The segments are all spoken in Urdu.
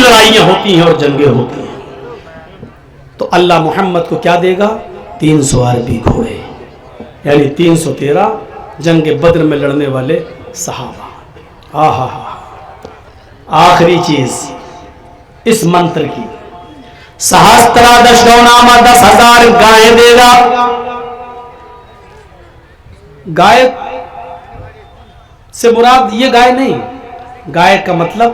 لڑائیاں ہوتی ہیں اور جنگیں ہوتی ہیں، تو اللہ محمد کو کیا دے گا؟ 300 عربی گھوڑے، یعنی 313 جنگ بدر میں لڑنے والے صحابہ۔ آخری چیز اس منتر کی، سہسترا دشگونامہ 10,000 گائے دے گا۔ گائے سے مراد یہ گائے نہیں، گائے کا مطلب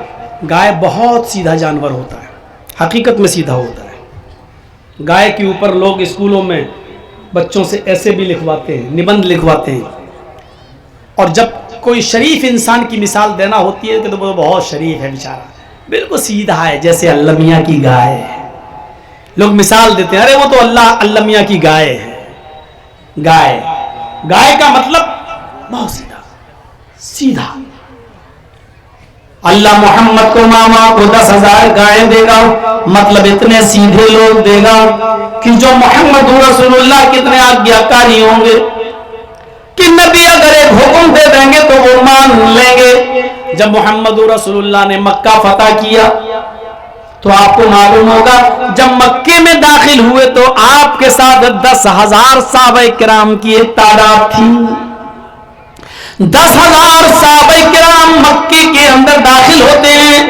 گائے بہت سیدھا جانور ہوتا ہے، حقیقت میں سیدھا ہوتا ہے۔ گائے کے اوپر لوگ اسکولوں میں بچوں سے ایسے بھی لکھواتے ہیں، نبند لکھواتے ہیں، اور جب کوئی شریف انسان کی مثال دینا ہوتی ہے کہ تو وہ بہت شریف ہے بیچارہ، بالکل سیدھا ہے جیسے اللہ میاں کی گائے ہے، لوگ مثال دیتے ہیں ارے وہ تو اللہ میاں کی گائے ہے۔ گائے کا مطلب بہت سیدھا۔ اللہ محمد کو ماما کو 10,000 گائے دے گا، مطلب اتنے سیدھے لوگ دے گا کہ جو محمد رسول اللہ کتنے آگیاکاری ہوں گے کہ نبی اگر ایک حکم دے دیں گے تو وہ مان لیں گے۔ جب محمد رسول اللہ نے مکہ فتح کیا تو آپ کو معلوم ہوگا جب مکے میں داخل ہوئے تو آپ کے ساتھ 10,000 صحابہ کرام کی ایک تعداد تھی۔ 10,000 صحابہ کرام مکے کے اندر داخل ہوتے ہیں۔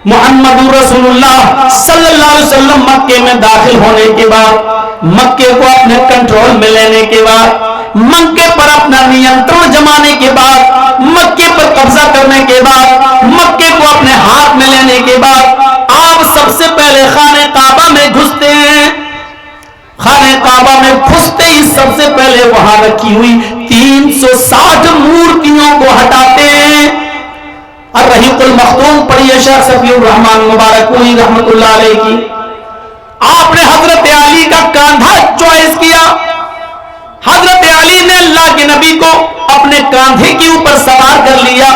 محمد رسول اللہ صلی اللہ علیہ وسلم مکے میں داخل ہونے کے بعد، مکے کو اپنے کنٹرول میں لینے کے بعد، مکے پر اپنا نینترن جمانے کے بعد، مکے پر قبضہ کرنے کے بعد، مکے کو اپنے ہاتھ میں لینے کے بعد، آپ سب سے پہلے خانہ کعبہ میں گھستے ہیں۔ خانہ کعبہ میں گھستے ہی سب سے پہلے وہاں رکھی ہوئی 360 مورتیوں کو ہٹاتے ہیں۔ الرحیق المختوم پڑھیے شیخ صفی الرحمان مبارک پوری رحمت اللہ علیہ کی۔ آپ نے حضرت علی کا کاندھا چوائس کیا۔ حضرت علی نے اللہ کے نبی کو اپنے کاندھے کے اوپر سوار کر لیا۔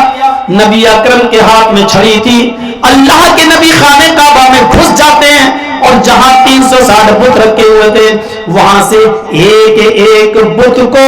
نبی اکرم کے ہاتھ میں چھڑی تھی۔ اللہ کے نبی خانہ کعبہ میں گھس جاتے ہیں اور جہاں 360 بت رکھے ہوئے تھے وہاں سے ایک ایک بت کو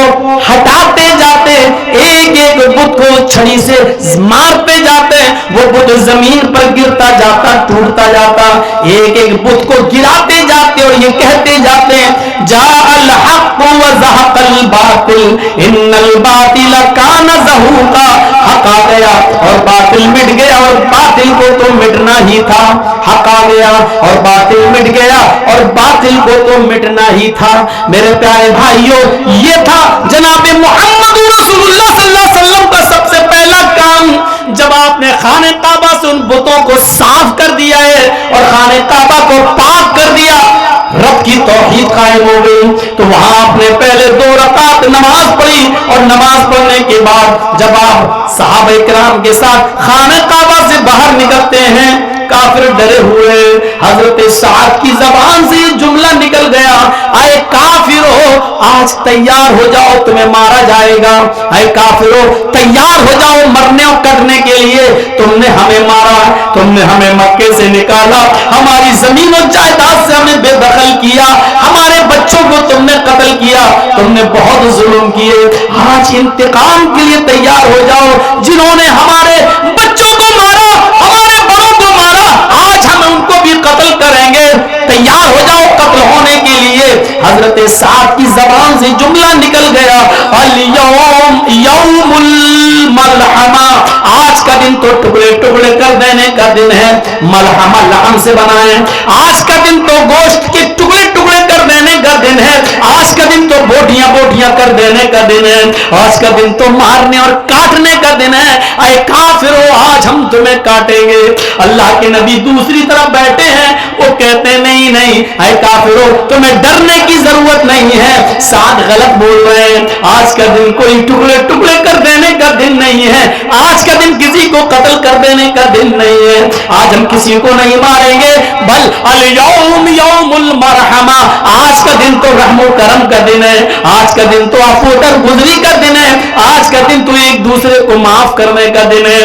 ہٹاتے جاتے، ایک ایک بت کو چھڑی سے مارتے جاتے، وہ بت زمین پر گرتا جاتا، ٹوٹتا جاتا، ایک ایک بت کو گراتے جاتے اور یہ کہتے جاتے جاء الحق وزهق الباطل ان الباطل کان زہوقا۔ حق آ گیا اور باطل مٹ گیا اور باطل کو تو مٹنا ہی تھا۔ حق آ گیا اور باطل مٹ گیا اور باطل کو تو مٹنا ہی تھا۔ میرے پیارے بھائیوں، یہ تھا جناب محمد رسول اللہ صلی اللہ علیہ وسلم کا سب سے پہلا کام۔ جب آپ نے خانہ کعبہ سے ان بتوں کو صاف کر دیا ہے اور خانہ کعبہ کو پاک کر دیا، رب کی توحید قائم ہو گئی، تو وہاں آپ نے پہلے 2 رکعت نماز پڑھی اور نماز پڑھنے کے بعد جب آپ صحابہ کرام کے ساتھ خانہ کعبہ سے باہر نکلتے ہیں، کافر ڈرے ہوئے، حضرت سعد کی زبان سے یہ جملہ نکل گیا، اے کافرو آج تیار ہو جاؤ تمہیں مارا جائے گا، اے کافرو تیار ہو جاؤ مرنے اور کٹنے کے لیے، تم نے ہمیں مارا، تم نے ہمیں مکے سے نکالا، ہماری زمین و جائیداد سے ہمیں بے دخل کیا، ہمارے بچوں کو تم نے قتل کیا، تم نے بہت ظلم کیے، آج انتقام کے لیے تیار ہو جاؤ، جنہوں نے ہمارے بچوں کو مارا، ہمارے بڑوں کو مارا، آج ہم ان کو بھی قتل کریں گے، تیار ہو جاؤ قتل ہونے کے لیے۔ حضرت سعد کی زبان سے جملہ نکل گیا، اليوم یوم الملحمہ، آج کا دن تو ٹکڑے ٹکڑے کر دینے کا دن ہے، ملحمہ لحم سے بنائے، آج کا دن تو گوشت کے ٹکڑے ٹکڑے کر دینے کا دن ہے، آج کا دن تو بوٹیاں بوٹیاں کر دینے کا دن ہے، آج کا دن تو مارنے اور کاٹنے کا دن ہے، اے کافرو آج ہم تمہیں کاٹیں گے۔ اللہ کے نبی دوسری طرف بیٹھے ہیں، وہ کہتے نہیں نہیں اے کافرو تمہیں ڈرنے کی ضرورت نہیں ہے، ساتھ غلط بول رہے ہیں، آج کا دن کوئی ٹکڑے ٹکڑے کر دینے کا دن نہیں ہے، آج کا دن کسی کو قتل کر دینے کا دن نہیں ہے، آج ہم کسی کو نہیں ماریں گے، بل الیوم یوم المرحمہ، آج کا دن تو رحم و کرم کا دن ہے، آج کا دن تو عفو درگزری کا دن ہے، آج کا دن تو ایک دوسرے کو معاف کرنے کا دن ہے،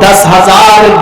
10,000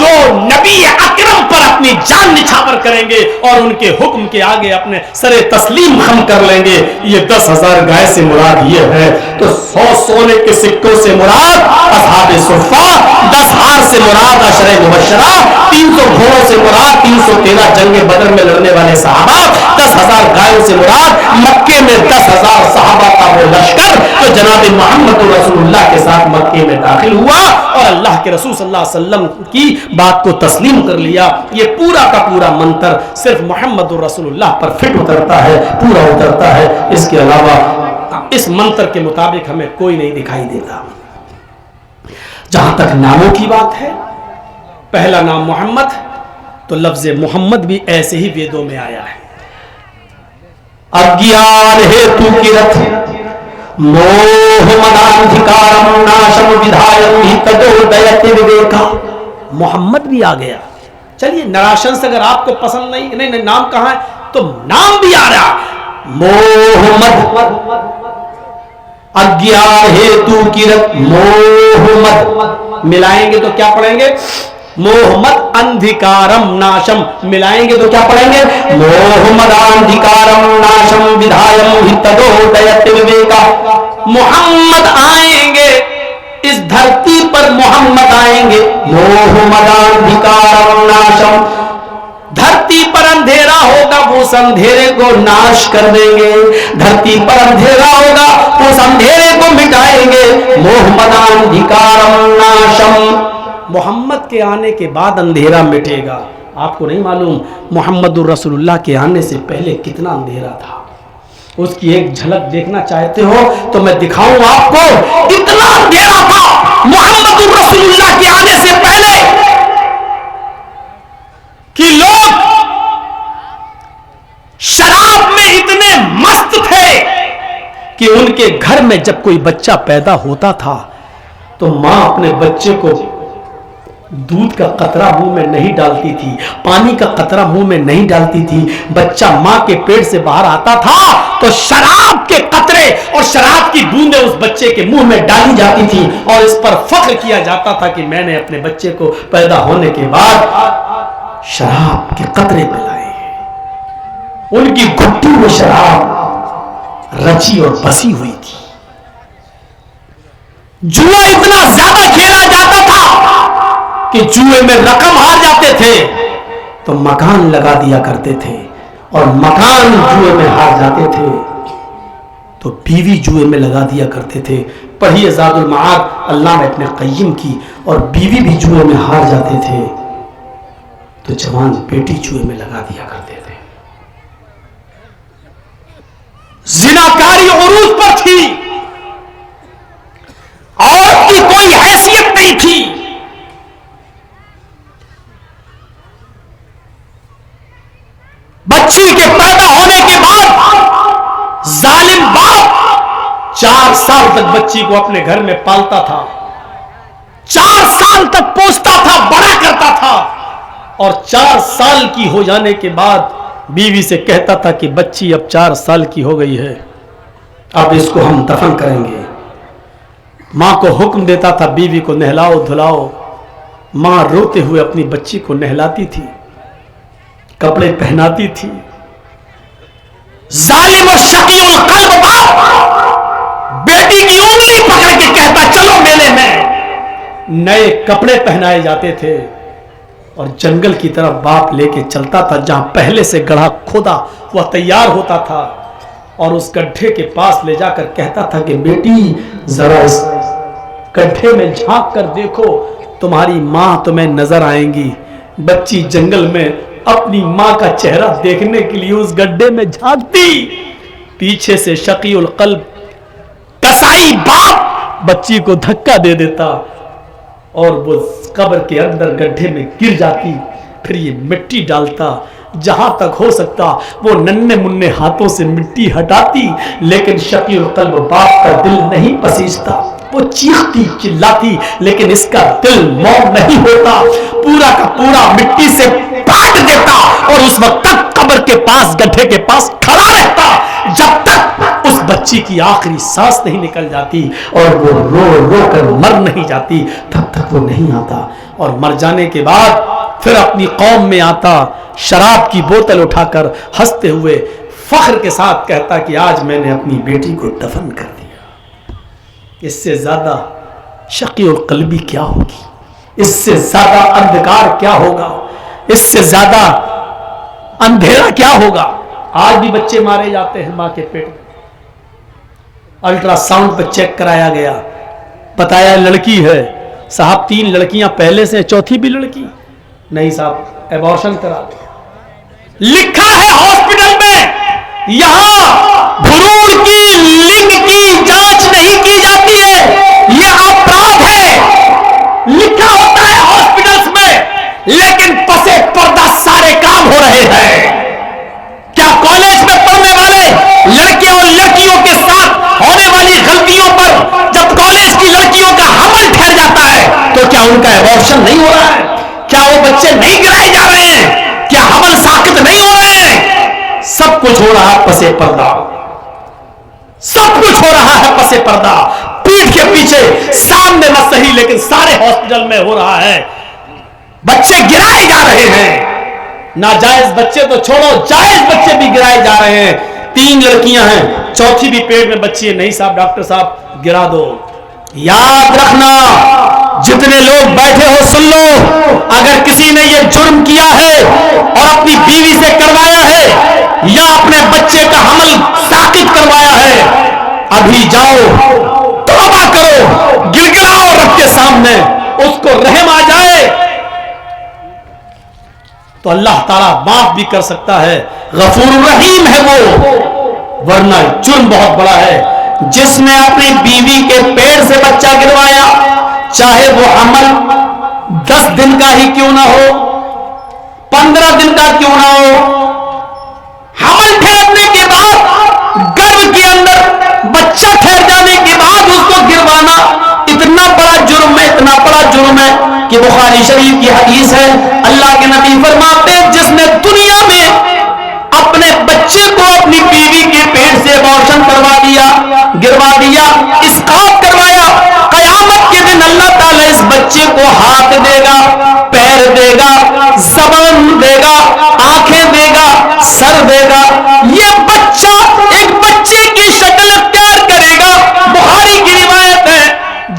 جو نبی اکرم پر اپنی جان نچھاور کریں گے اور ان کے حکم کے آگے اپنے سر تسلیم خم کر لیں گے. یہ 10,000 گائے سے مراد یہ ہے. تو 100 سونے کے سکوں سے مراد اصحاب صفہ، 10 ہار سے مراد عشرہ مبشرہ، 300 گھوڑوں سے مراد 313 جنگ بدر میں لڑنے والے صحابہ، 10,000 گائےوں سے مراد مکے میں 10,000 صحابہ کا وہ لشکر جو جناب محمد رسول اللہ کے ساتھ مکے میں داخل ہوا اور اللہ کے رسول صلی اللہ علیہ وسلم کی بات کو تسلیم کر لیا. یہ پورا کا پورا منتر صرف محمد رسول اللہ پر فٹ اترتا ہے، پورا اترتا ہے. اس کے علاوہ اس منتر کے مطابق ہمیں کوئی نہیں دکھائی دیتا. جہاں تک ناموں کی بات ہے، پہلا نام محمد، تو لفظ محمد بھی ایسے ہی ویدوں میں آیا ہے. اگیان ہیتو کی رتھ موہ مدانتھکارم ناشم ودھایم ہی تدودیت وویکا. محمد بھی آ گیا. چلیے نراشن سے اگر آپ کو پسند نہیں نام کہاں ہے تو نام بھی آ رہا. محمد اگیان ہیتو کی رتھ محمد ملائیں گے تو کیا پڑھیں گے؟ محمد اندھکارم ناشم ملائیں گے تو کیا پڑھیں گے؟ محمد اندھکارم ناشم ودھایم ہی تدودیت وویکا. محمد آئیں گے اس دھرتی پر، محمد آئیں گے. محمد اندھکارم ناشم، دھرتی پر اندھیرا ہوگا وہ اس اندھیرے کو ناش کر دیں گے. دھرتی پر اندھیرا ہوگا اس اندھیرے کو مٹائیں گے. محمد اندھکارم ناشم، محمد کے آنے کے بعد اندھیرا مٹے گا. آپ کو نہیں معلوم محمد الرسول اللہ کے آنے سے پہلے کتنا اندھیرا تھا؟ اس کی ایک جھلک دیکھنا چاہتے ہو تو میں دکھاؤں آپ کو. اتنا اندھیرا تھا محمد الرسول اللہ کے آنے سے پہلے کہ لوگ شراب میں اتنے مست تھے کہ ان کے گھر میں جب کوئی بچہ پیدا ہوتا تھا تو ماں اپنے بچے کو دودھ کا قطرہ منہ میں نہیں ڈالتی تھی، پانی کا قطرہ منہ میں نہیں ڈالتی تھی. بچہ ماں کے پیٹ سے باہر آتا تھا تو شراب کے قطرے اور شراب کی بوندیں اس بچے کے منہ میں ڈالی جاتی تھی اور اس پر فخر کیا جاتا تھا کہ میں نے اپنے بچے کو پیدا ہونے کے بعد شراب کے قطرے پلائے ہیں. ان کی گھٹی میں شراب رچی اور بسی ہوئی تھی. جوا اتنا زیادہ کھیلا جاتا تھا کہ جوئے میں رقم ہار جاتے تھے تو مکان لگا دیا کرتے تھے، اور مکان جوئے میں ہار جاتے تھے تو بیوی جوئے میں لگا دیا کرتے تھے. پڑھیے زاد المعاد علامہ ابن قیم کی. اور بیوی بھی جوئے میں ہار جاتے تھے تو جوان بیٹی جوئے میں لگا دیا کرتے تھے. زناکاری عروج پر تھی، عورت کی کوئی حیثیت نہیں تھی. بچی کے پیدا ہونے کے بعد ظالم باپ 4 سال تک بچی کو اپنے گھر میں پالتا تھا، 4 سال تک پوستا تھا، بڑا کرتا تھا، اور 4 سال کی ہو جانے کے بعد بیوی سے کہتا تھا کہ بچی اب 4 سال کی ہو گئی ہے، اب اس کو ہم دفن کریں گے. ماں کو حکم دیتا تھا بیوی کو نہلاؤ دھلاؤ. ماں روتے ہوئے اپنی بچی کو نہلاتی تھی، کپڑے پہناتی تھی. ظالم اور شقی القلب باپ بیٹی کی انگلی پکڑ کے کہتا چلو میلے میں. نئے کپڑے پہنائے جاتے تھے اور جنگل کی طرف باپ لے کے چلتا تھا جہاں پہلے سے گڑھا کھودا وہ تیار ہوتا تھا، اور اس گڈھے کے پاس لے جا کر کہتا تھا کہ بیٹی ذرا اس گڈھے میں جھانک کر دیکھو، تمہاری ماں تمہیں نظر آئیں گی. بچی جنگل میں اپنی ماں کا چہرہ دیکھنے کے لیے اس گڈھے میں جھانکتی. پیچھے سے شقی القلب کسائی باپ بچی کو دھکا دے دیتا اور وہ قبر کے اندر گڈھے میں گر جاتی. پھر یہ مٹی ڈالتا، جہاں تک ہو سکتا وہ ننھے منھے ہاتھوں سے مٹی ہٹاتی، لیکن شقی القلب باپ کا دل نہیں پسیجتا. وہ چیختی چلاتی لیکن اس کا دل موم نہیں ہوتا. پورا کا پورا مٹی سے پاٹ دیتا اور اس وقت تک قبر کے پاس گڈھے کے پاس کھڑا رہتا جب تک اس بچی کی آخری سانس نہیں نکل جاتی اور وہ رو رو کر مر نہیں جاتی، تب تک وہ نہیں آتا. اور مر جانے کے بعد پھر اپنی قوم میں آتا, شراب کی بوتل اٹھا کر ہنستے ہوئے فخر کے ساتھ کہتا کہ آج میں نے اپنی بیٹی کو دفن کر دیا. اس سے زیادہ شقی القلبی کیا ہوگی, اس سے زیادہ اندھکار کیا ہوگا, اس سے زیادہ اندھیرا کیا ہوگا. آج بھی بچے مارے جاتے ہیں ماں کے پیٹ میں. الٹرا ساؤنڈ پہ چیک کرایا گیا, بتایا لڑکی ہے. صاحب 3 لڑکیاں پہلے سے, چوتھی بھی لڑکی. نہیں صاحب ایبارشن کرا دیا. لکھا ہے ہاسپٹل میں یہاں بھرور کی لنگ کی جانچ نہیں کی جاتی ہے, یہ اپرادھ ہے. لکھا ہوتا ہے ہاسپٹلز میں, لیکن پسے پردہ سارے کام ہو رہے ہیں. کیا کالج میں پڑھنے والے لڑکے اور لڑکیوں کے ساتھ ہونے والی غلطیوں پر جب کالج کی لڑکیوں کا حمل ٹھہر جاتا ہے تو کیا ان کا ایبارشن نہیں ہو رہا ہے؟ کیا وہ بچے نہیں گرائے جا رہے ہیں؟ کیا حمل ساقط نہیں ہو رہے ہیں؟ سب کچھ ہو رہا ہے پسے پردہ, سب کچھ ہو رہا ہے پسے پردہ. پیٹھ کے پیچھے, سامنے نہ صحیح لیکن سارے ہاسپٹل میں ہو رہا ہے. بچے گرائے جا رہے ہیں. ناجائز بچے تو چھوڑو, جائز بچے بھی گرائے جا رہے ہیں. 3 لڑکیاں ہیں, چوتھی بھی پیٹ میں بچی ہے. نہیں صاحب ڈاکٹر صاحب گرا دو. یاد رکھنا, جتنے لوگ بیٹھے ہو سن لو, اگر کسی نے یہ جرم کیا ہے اور اپنی بیوی سے کروایا ہے یا اپنے بچے کا حمل ساقط کروایا ہے, ابھی جاؤ توبہ کرو, گر گراؤ رب کے سامنے, اس کو رحم آ جائے تو اللہ تعالیٰ معاف بھی کر سکتا ہے. غفور رحیم ہے وہ. ورنہ جرم بہت بڑا ہے. جس نے اپنی بیوی کے پیٹ سے بچہ گروایا, چاہے وہ حمل 10 دن کا ہی کیوں نہ ہو, 15 دن کا کیوں نہ ہو, حمل ٹھہرنے کے بعد گرب کے اندر بچہ ٹھہر جانے کے بعد اس کو گروانا اتنا بڑا جرم ہے, اتنا بڑا جرم ہے کہ بخاری شریف کی حدیث ہے, اللہ کے نبی فرماتے ہیں جس نے دنیا میں اپنے بچے کو اپنی بیوی کے پیٹ سے ابارشن کروا دیا, گروا دیا, اسقاط کروایا, قیامت کے دن اللہ تعالیٰ اس بچے کو ہاتھ دے گا, پیر دے گا, زبان دے گا, آنکھیں دے گا, سر دے گا. یہ بچہ ایک بچے کی شکل اختیار کرے گا. بخاری کی روایت ہے,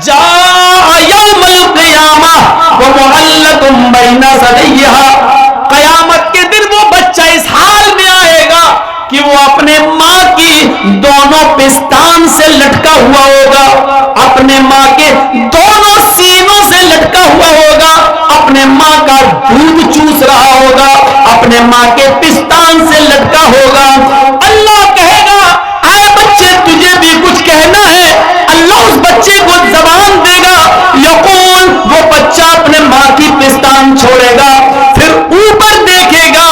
جاء یوم القیامہ ومعلق بین ثدیہا, قیامت کے دن وہ بچہ اس حال میں آئے گا کہ وہ اپنے ماں کی دونوں پستان سے لٹکا ہوا ہوگا, اپنے ماں کے دونوں سینوں سے لٹکا ہوا ہوگا, اپنے ماں کا دودھ چوس رہا ہوگا, اپنے ماں کے پستان سے لٹکا ہوگا. اللہ کہے گا اے بچے تجھے بھی کچھ کہنا ہے. اللہ اس بچے کو زبان دے گا, یقول, وہ بچہ اپنے ماں کی پستان چھوڑے گا, پھر اوپر دیکھے گا,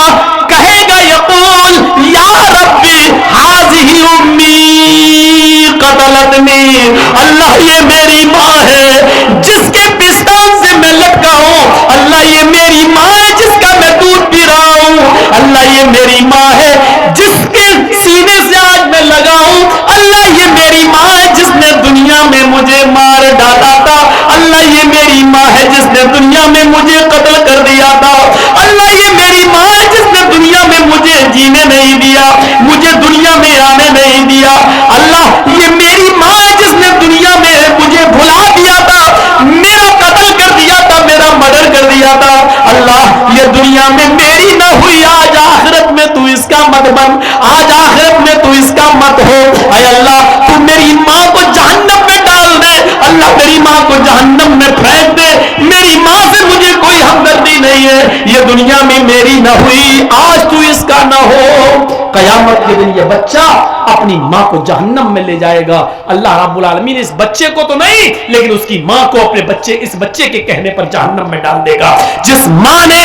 کہے گا یقول یا ربی ہذہ امی قتلتنی, اللہ یہ میری ماں ہے جس کے پستان سے میں لٹکا ہوں, اللہ یہ میری ماں ہے جس کا میں دودھ پی رہا ہوں, اللہ یہ میری ماں ہے جس کے سینے سے آج میں لگا ہوں, اللہ یہ میری ماں ہے جس نے دنیا میں مجھے مار ڈالا تھا, اللہ یہ میری ماں ہے جس نے دنیا میں مجھے قتل کر دیا تھا, اللہ یہ میری ماں ہے جس نے دنیا میں مجھے جینے نہیں دیا, مجھے دنیا میں آنے نہیں دیا, اللہ یہ میری ماں ہے جس نے دنیا میں مجھے بھلا دیا تھا, میرا قتل کر دیا تھا, میرا مرڈر کر دیا تھا, اللہ یہ دنیا میں میری نہ ہوئی, آج آخرت میں تو اس کا مت بن, آج آخرت میں تو اس کا مت ہو. اے اللہ تو میری ماں کو جہنم میں ڈال دے, اللہ میری ماں کو جہنم میں پھینک دے, میری ماں سے مجھے کوئی ہمدردی نہیں ہے, یہ دنیا میں میری نہ ہوئی, آج تو اس کا نہ ہو. قیامت کے دن یہ بچہ اپنی ماں کو جہنم میں لے جائے گا. اللہ رب العالمین اس بچے کو تو نہیں لیکن اس کی ماں کو اپنے بچے, اس بچے کے کہنے پر جہنم میں ڈال دے گا. جس ماں نے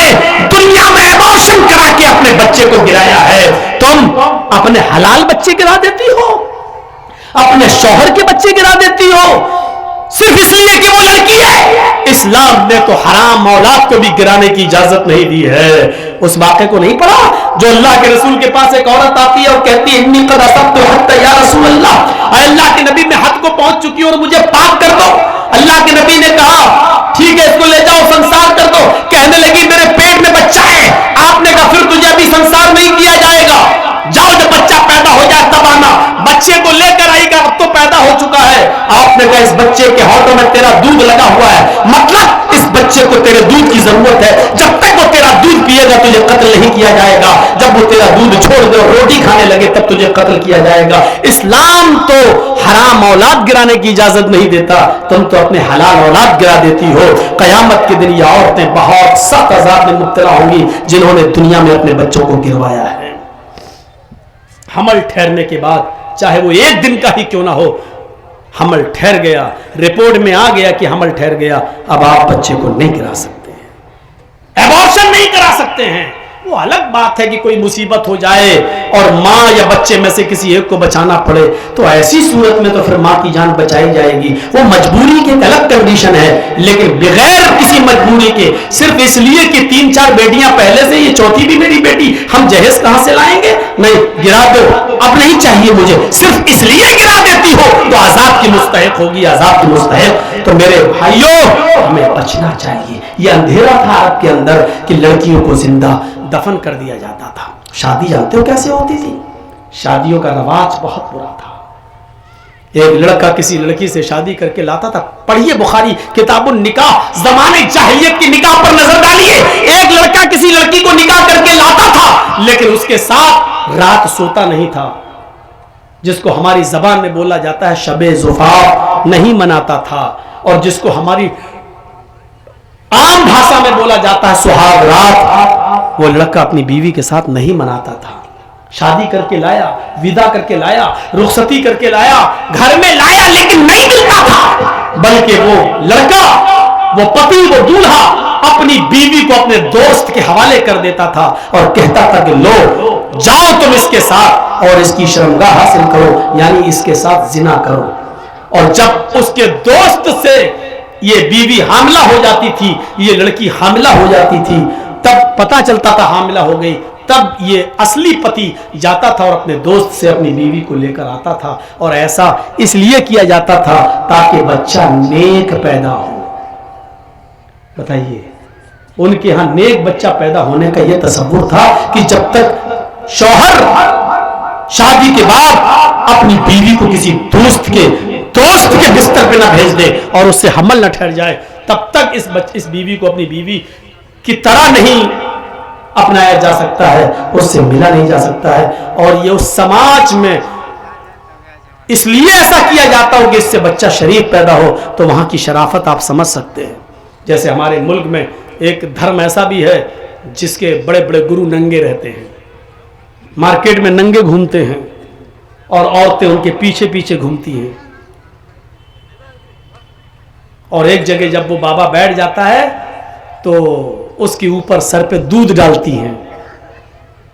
دنیا میں ایبارشن کرا کے اپنے بچے کو گرایا ہے, تم اپنے حلال بچے گرا دیتی ہو, اپنے شوہر کے بچے گرا دیتی ہو, صرف اس لیے کہ وہ لڑکی ہے. اسلام نے تو حرام اولاد کو بھی گرانے کی اجازت نہیں دی ہے. اس واقعے کو نہیں پڑھا جو اللہ کے رسول کے پاس ایک عورت آتی ہے اور کہتی ہے انی قد اصبت حد یا رسول اللہ, اے اللہ کے نبی میں حد کو پہنچ چکی ہوں اور مجھے پاک کر دو. اللہ کے نبی نے کہا ٹھیک ہے اس کو لے جاؤ سنسار کر دو. کہنے لگی میرے پیٹ میں بچہ ہے. آپ نے کہا پھر تجھے ابھی سنسار نہیں کیا جائے گا, جاؤ جب بچہ پیدا ہو جائے تب آنا. بچے کو لے کر آئی گا, اب تو پیدا ہو چکا ہے. آپ نے کہا اس بچے کے ہاتھوں میں تیرا دودھ لگا ہوا ہے, مطلب اس بچے کو تیرے دودھ کی ضرورت ہے. جب تک وہ تیرا دودھ پیے گا تجھے قتل نہیں کیا جائے گا. جب وہ تیرا دودھ چھوڑ دے اور روٹی کھانے لگے تب تجھے قتل کیا جائے گا. اسلام تو حرام اولاد گرانے کی اجازت نہیں دیتا, تم تو اپنے حلال اولاد گرا دیتی ہو. قیامت کے دن یہ عورتیں بہت سخت عذاب میں مبتلا ہوں گی جنہوں نے دنیا میں اپنے بچوں کو گروایا ہے. حمل ٹھہرنے کے بعد چاہے وہ ایک دن کا ہی کیوں نہ ہو, حمل ٹھہر گیا, رپورٹ میں آ گیا کہ حمل ٹھہر گیا, اب آپ بچے کو نہیں گرا سکتے ہیں, ایبارشن نہیں کرا سکتے ہیں. وہ الگ بات ہے کہ کوئی مصیبت ہو جائے اور ماں یا بچے میں سے کسی ایک کو بچانا پڑے, تو ایسی صورت میں تو پھر ماں کی جان بچائی جائے گی. وہ مجبوری کی ایک الگ کنڈیشن ہے, لیکن بغیر کسی مجبوری کے صرف اس لیے کہ 3-4 بیٹیاں پہلے سے, یہ چوتھی بھی میری بیٹی, ہم جہیز کہاں سے لائیں گے, نہیں گرا دو, اب نہیں چاہیے مجھے, صرف اس لیے گرا دیتی ہو تو عذاب کی مستحق ہوگی, عذاب کی مستحق. تو میرے بھائیوں ہمیں بچنا چاہیے. یہ اندھیرا تھا عرب کے اندر کہ لڑکیوں کو زندہ دفن کر دیا جاتا تھا. شادی جانتے ہو کیسے ہوتی تھی؟ شادیوں کا رواج بہت برا تھا. ایک لڑکا کسی لڑکی سے شادی کر کے لاتا تھا. پڑھیے بخاری کتاب النکاح, زمانے جاہلیت کی نکاح پر نظر ڈالیے. ایک لڑکا کسی لڑکی کو نکاح کر کے لاتا تھا, لیکن اس کے ساتھ رات سوتا نہیں تھا, جس کو ہماری زبان میں بولا جاتا ہے شب زفاف نہیں مناتا تھا, اور جس کو ہماری عام بھاشا میں بولا جاتا ہے سہاگ رات, وہ لڑکا اپنی بیوی کے ساتھ نہیں مناتا تھا. شادی کر کے لایا, ودا کر کے لایا, رخصتی کر کے لایا, گھر میں لایا, لیکن نہیں ملتا تھا, بلکہ وہ لڑکا, وہ پتی, وہ دولہا اپنی بیوی کو اپنے دوست کے حوالے کر دیتا تھا اور کہتا تھا کہ لو جاؤ تم اس کے ساتھ اور اس کی شرمگاہ حاصل کرو, یعنی اس کے ساتھ زنا کرو. اور جب اس کے دوست سے یہ بیوی حاملہ ہو جاتی تھی, یہ لڑکی حاملہ ہو جاتی تھی, تب پتا چلتا تھا حاملہ ہو گئی, تب یہ اصلی پتی جاتا تھا اور اپنے دوست سے اپنی بیوی کو لے کر آتا تھا. اور ایسا اس لیے کیا جاتا تھا تاکہ بچہ نیک پیدا ہو. بتائیے, ان کے ہاں نیک بچہ پیدا ہونے کا یہ تصور تھا کہ جب تک شوہر شادی کے بعد اپنی بیوی کو کسی دوست کے بستر پہ نہ بھیج دے اور اس سے حمل نہ ٹھہر جائے, تب تک اس بیوی کو اپنی بیوی کی طرح نہیں اپنایا جا سکتا ہے, اس سے ملا نہیں جا سکتا ہے. اور یہ اس سماج میں اس لیے ایسا کیا جاتا ہو کہ اس سے بچہ شریف پیدا ہو, تو وہاں کی شرافت آپ سمجھ سکتے ہیں. جیسے ہمارے ملک میں ایک دھرم ایسا بھی ہے جس کے بڑے بڑے گرو ننگے رہتے ہیں, مارکیٹ میں ننگے گھومتے ہیں اور عورتیں ان کے پیچھے پیچھے گھومتی ہیں. اور ایک جگہ جب وہ بابا بیٹھ جاتا ہے تو اس کے اوپر سر پہ دودھ ڈالتی ہیں.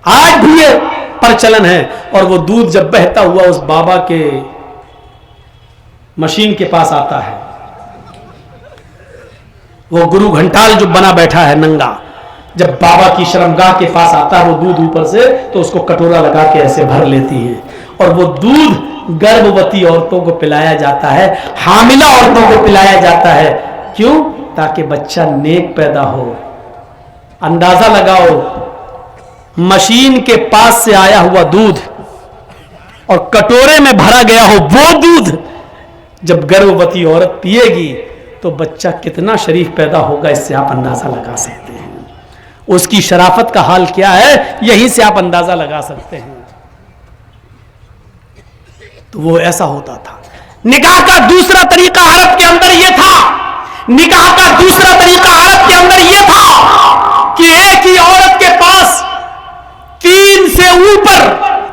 آج بھی یہ پرچلن ہے. اور وہ دودھ جب بہتا ہوا اس بابا کے مشین کے پاس آتا ہے, وہ گرو گھنٹال جو بنا بیٹھا ہے ننگا, جب بابا کی شرمگاہ کے پاس آتا ہے وہ دودھ اوپر سے, تو اس کو کٹورا لگا کے ایسے بھر لیتی ہے. اور وہ دودھ گربھوتی عورتوں کو پلایا جاتا ہے, حاملہ عورتوں کو پلایا جاتا ہے. کیوں؟ تاکہ بچہ نیک پیدا ہو. اندازہ لگاؤ, مشین کے پاس سے آیا ہوا دودھ اور کٹورے میں بھرا گیا ہو وہ دودھ جب گربھوتی عورت پیے گی تو بچہ کتنا شریف پیدا ہوگا, اس سے آپ اندازہ لگا سکتے ہیں. اس کی شرافت کا حال کیا ہے یہیں سے آپ اندازہ لگا سکتے ہیں. تو وہ ایسا ہوتا تھا. نکاح کا دوسرا طریقہ عرب کے اندر یہ تھا, نکاح کا دوسرا طریقہ عرب کے اندر یہ تھا کہ ایک ہی عورت کے پاس 3 سے اوپر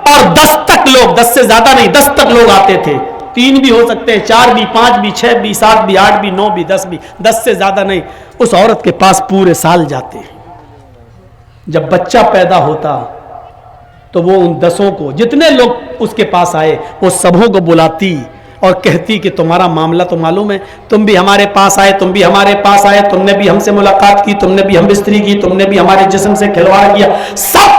اور 10 تک لوگ, 10 سے زیادہ نہیں, 10 تک لوگ آتے تھے. 3 بھی ہو سکتے ہیں, 4 بھی, 5 بھی, 6 بھی, 7 بھی, 8 بھی, 9 بھی, 10 بھی, 10 سے زیادہ نہیں. اس عورت کے پاس پورے سال جاتے ہیں. جب بچہ پیدا ہوتا تو وہ ان 10 کو, جتنے لوگ اس کے پاس آئے, وہ سبوں کو بلاتی اور کہتی کہ تمہارا معاملہ تو معلوم ہے, تم بھی ہمارے پاس آئے, تم بھی ہمارے پاس آئے, تم نے بھی ہم سے ملاقات کی, تم نے بھی ہم بستری کی, تم نے بھی ہمارے جسم سے کھلواڑ کیا, سب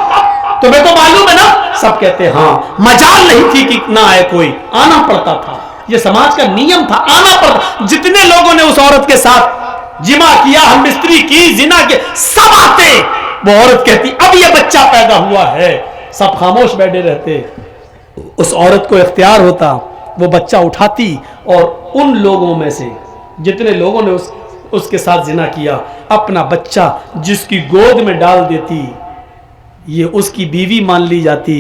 تمہیں تو معلوم ہے نا. سب کہتے ہاں. مجال نہیں تھی کہ نہ آئے کوئی, آنا پڑتا تھا. یہ سماج کا نیم تھا، آنا پڑتا. جتنے لوگوں نے اس عورت کے ساتھ جمع کیا، ہم مستری کی، زنا کے، سب آتے. وہ عورت کہتی اب یہ بچہ پیدا ہوا ہے، سب خاموش بیٹھے رہتے. اس عورت کو اختیار ہوتا، وہ بچہ اٹھاتی اور ان لوگوں میں سے جتنے لوگوں نے اس کے ساتھ زنا کیا، اپنا بچہ جس کی گود میں ڈال دیتی. یہ اس کی بیوی مان لی جاتی،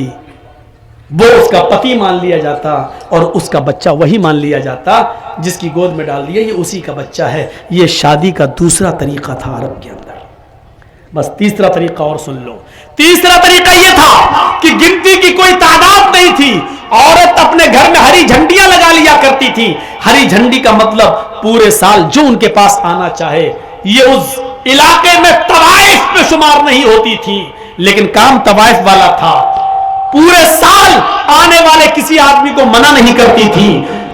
وہ اس کا پتی مان لیا جاتا، اور اس کا بچہ وہی مان لیا جاتا جس کی گود میں ڈال دیا، یہ اسی کا بچہ ہے. یہ شادی کا دوسرا طریقہ تھا عرب کے اندر. بس تیسرا طریقہ اور سن لو. تیسرا طریقہ یہ تھا کہ گنتی کی کوئی تعداد نہیں تھی. عورت اپنے گھر میں ہری جھنڈیاں لگا لیا کرتی تھی. ہری جھنڈی کا مطلب پورے سال جو ان کے پاس آنا چاہے. یہ اس علاقے میں طوائف میں شمار نہیں ہوتی تھی، لیکن کام طوائف والا تھا. پورے سال آنے والے کسی آدمی کو منع نہیں کرتی تھی.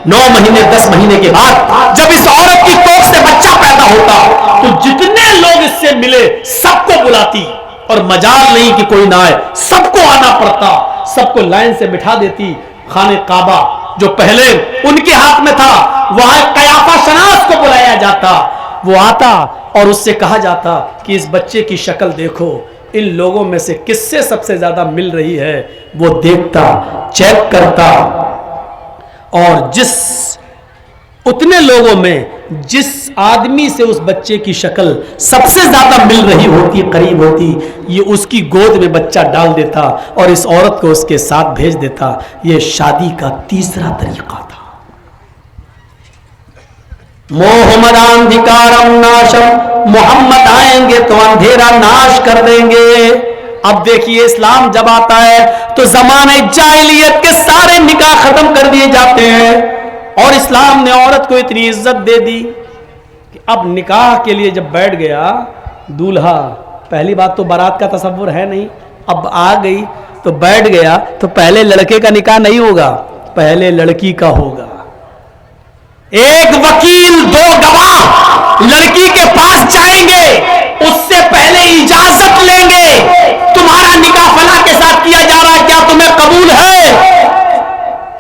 9 مہینے 10 مہینے کے بعد جب اس عورت کی کوکھ سے بچہ پیدا ہوتا تو جتنے لوگ اس سے ملے سب کو بلاتی، اور مجال نہیں کہ کوئی نہ آئے، سب کو آنا پڑتا. سب کو لائن سے بٹھا دیتی. خانہ کعبہ جو پہلے ان کے ہاتھ میں تھا، وہاں قیافہ شناس کو بلایا جاتا. وہ آتا اور اس سے کہا جاتا کہ اس بچے کی شکل دیکھو، ان لوگوں میں سے کس سے سب سے زیادہ مل رہی ہے. وہ دیکھتا، چیک کرتا، اور اتنے لوگوں میں جس آدمی سے اس بچے کی شکل سب سے زیادہ مل رہی ہوتی، قریب ہوتی، یہ اس کی گود میں بچہ ڈال دیتا اور اس عورت کو اس کے ساتھ بھیج دیتا. یہ شادی کا تیسرا طریقہ تھا. محمد اندھکارم ناشم، محمد آئیں گے تو اندھیرا ناش کر دیں گے. اب دیکھیے اسلام جب آتا ہے تو زمانے جاہلیت کے سارے نکاح ختم کر دیے جاتے ہیں، اور اسلام نے عورت کو اتنی عزت دے دی کہ اب نکاح کے لیے جب بیٹھ گیا دولہا، پہلی بات تو بارات کا تصور ہے نہیں، اب آ گئی تو بیٹھ گیا تو پہلے لڑکے کا نکاح نہیں ہوگا، پہلے لڑکی کا ہوگا. ایک وکیل، 2 گواہ لڑکی کے پاس جائیں گے، اس سے پہلے اجازت لیں گے، تمہارا نکاح فلاں کے ساتھ کیا جا رہا ہے، کیا تمہیں قبول ہے؟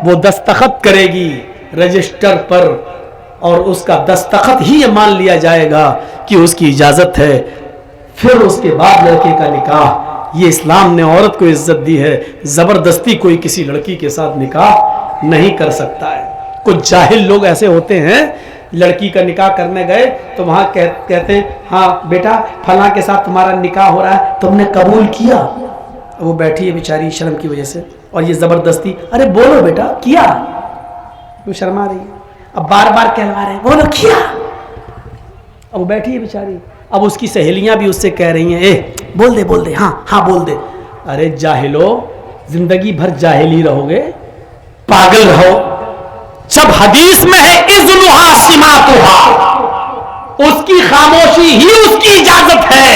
وہ دستخط کرے گی رجسٹر پر، اور اس کا دستخط ہی یہ مان لیا جائے گا کہ اس کی اجازت ہے. پھر اس کے بعد لڑکے کا نکاح. یہ اسلام نے عورت کو عزت دی ہے. زبردستی کوئی کسی لڑکی کے ساتھ نکاح نہیں کر سکتا ہے. کچھ جاہل لوگ ایسے ہوتے ہیں، لڑکی کا نکاح کرنے گئے تو وہاں کہتے ہیں ہاں بیٹا فلاں کے ساتھ تمہارا نکاح ہو رہا ہے، تم نے قبول کیا؟ وہ بیٹھی ہے بیچاری شرم کی وجہ سے، اور یہ زبردستی ارے بولو بیٹا کیا، وہ شرما رہی ہے. اب بار بار کہلوا رہے ہیں بولو کیا. اب وہ بیٹھی ہے بیچاری. اب اس کی سہیلیاں بھی اس سے کہہ رہی ہیں بول دے ہاں ہاں بول دے. ارے جاہلو، زندگی بھر جاہل ہی رہو گے، پاگل رہو. جب حدیث میں ہے اذنھا سماتھا، اس کی خاموشی ہی اس کی اجازت ہے،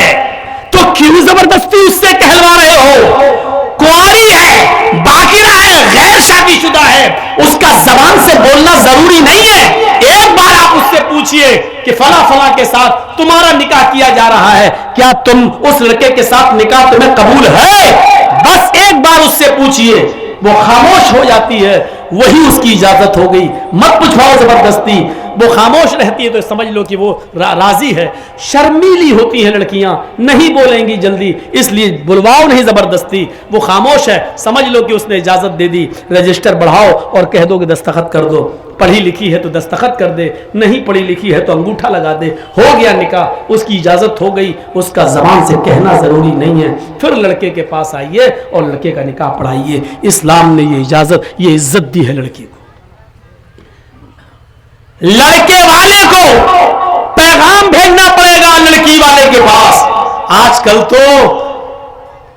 تو کیوں زبردستی اس سے کہلوا رہے ہو؟ کواری ہے، باقرہ ہے، غیر شادی شدہ ہے، اس کا زبان سے بولنا ضروری نہیں ہے. ایک بار آپ اس سے پوچھئے کہ فلاں فلاں کے ساتھ تمہارا نکاح کیا جا رہا ہے، کیا تم اس لڑکے کے ساتھ نکاح تمہیں قبول ہے؟ بس ایک بار اس سے پوچھئے. وہ خاموش ہو جاتی ہے، وہی اس کی اجازت ہو گئی. مت پوچھواؤ زبردستی. وہ خاموش رہتی ہے تو سمجھ لو کہ وہ راضی ہے. شرمیلی ہوتی ہیں لڑکیاں، نہیں بولیں گی جلدی، اس لیے بلواؤ نہیں زبردستی. وہ خاموش ہے، سمجھ لو کہ اس نے اجازت دے دی. رجسٹر بڑھاؤ اور کہہ دو کہ دستخط کر دو. پڑھی لکھی ہے تو دستخط کر دے، نہیں پڑھی لکھی ہے تو انگوٹھا لگا دے. ہو گیا نکاح، اس کی اجازت ہو گئی. اس کا زبان سے کہنا ضروری نہیں ہے. پھر لڑکے کے پاس آئیے اور لڑکے کا نکاح پڑھائیے. اسلام نے یہ اجازت، یہ عزت دی ہے لڑکی کو. لڑکے والے کو پیغام بھیجنا پڑے گا لڑکی والے کے پاس. آج کل تو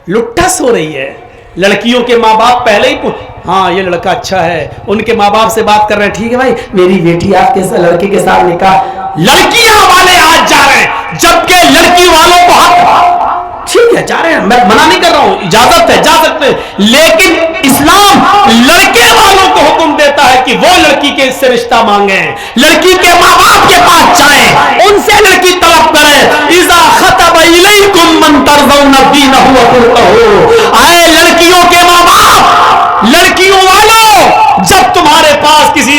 لٹس ہو رہی ہے. لڑکیوں کے ماں باپ پہلے ہی ہاں یہ لڑکا اچھا ہے، ان کے ماں باپ سے بات کر رہے ہیں، ٹھیک ہے بھائی میری بیٹی آپ کے لڑکے کے ساتھ نکاح. لڑکیاں والے آج جا رہے ہیں، جبکہ لڑکی والوں کو حق، ٹھیک ہے جا رہے ہیں، میں منع نہیں کر رہا ہوں، اجازت ہے جا سکتے ہیں، لیکن اسلام لڑکے والوں کو حکم دیتا ہے کہ وہ لڑکی کے سے رشتہ مانگیں، لڑکی کے ماں باپ کے پاس جائیں، ان سے لڑکی طلب کریں. اذا خطب الیکم من ترضون دینہ وخلقہ. اے لڑکیوں کے ماں باپ، لڑکیوں والوں، جب تمہارے پاس کسی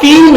3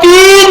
3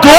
2